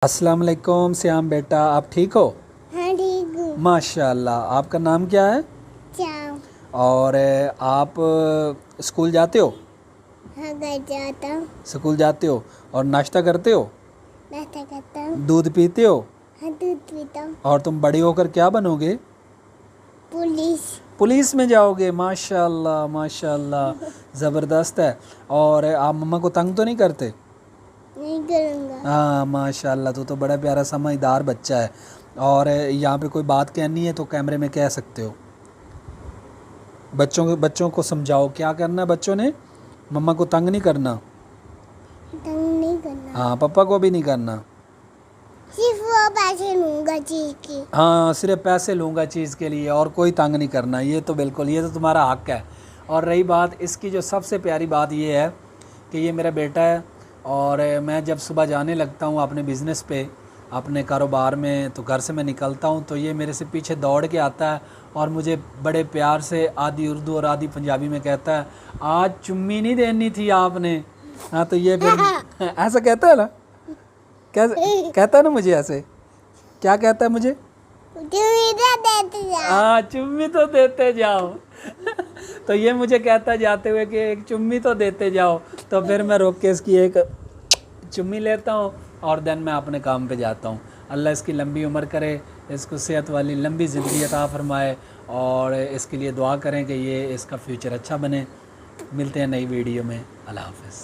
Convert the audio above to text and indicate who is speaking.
Speaker 1: अस्सलाम वालेकुम श्याम बेटा, आप ठीक हो?
Speaker 2: हाँ ठीक हूँ।
Speaker 1: माशाल्लाह। आपका नाम क्या है?
Speaker 2: चाव।
Speaker 1: और आप स्कूल जाते हो?
Speaker 2: हाँ घर जाता हूँ।
Speaker 1: स्कूल जाते हो और नाश्ता करते हो?
Speaker 2: नाश्ता करता हूँ।
Speaker 1: दूध पीते हो?
Speaker 2: हाँ दूध पीता हूँ।
Speaker 1: और तुम बड़ी होकर क्या बनोगे?
Speaker 2: पुलिस।
Speaker 1: पुलिस में जाओगे? माशाल्लाह माशाल्लाह, ज़बरदस्त है। और आप मम्मा को तंग तो नहीं करते?
Speaker 2: नहीं करूँगा।
Speaker 1: हाँ माशाल्लाह, तो बड़ा प्यारा समझदार बच्चा है। और यहाँ पे कोई बात कहनी है तो कैमरे में कह सकते हो। बच्चों को समझाओ क्या करना है। बच्चों ने मम्मा को तंग नहीं करना।
Speaker 2: तंग नहीं करना।
Speaker 1: हाँ, पापा को भी नहीं करना।
Speaker 2: सिर्फ वो पैसे लूँगा चीज की।
Speaker 1: हाँ, सिर्फ पैसे लूँगा चीज़ के लिए और कोई तंग नहीं करना। ये तो बिल्कुल, ये तो तुम्हारा हक है। और रही बात इसकी, जो सबसे प्यारी बात ये है कि ये मेरा बेटा है। और मैं जब सुबह जाने लगता हूँ अपने बिज़नेस पे, अपने कारोबार में, तो घर से मैं निकलता हूँ तो ये मेरे से पीछे दौड़ के आता है और मुझे बड़े प्यार से आधी उर्दू और आधी पंजाबी में कहता है, आज चुम्मी नहीं देनी थी आपने। हाँ, तो ये फिर ऐसा कहता है ना, कैसे कहता है ना मुझे ऐसे, क्या कहता है मुझे?
Speaker 2: चुम्मी देते जाओ।
Speaker 1: हाँ, चुम्मी तो देते जाओ। तो ये मुझे कहता जाते हुए कि एक चुम्मी तो देते जाओ। तो फिर मैं रोक के इसकी एक चुम्मी लेता हूँ और देन मैं अपने काम पे जाता हूँ। अल्लाह इसकी लंबी उम्र करे, इसको सेहत वाली लंबी ज़िंदगी अता फरमाए और इसके लिए दुआ करें कि ये इसका फ्यूचर अच्छा बने। मिलते हैं नई वीडियो में। अल्लाह हाफ़िज़।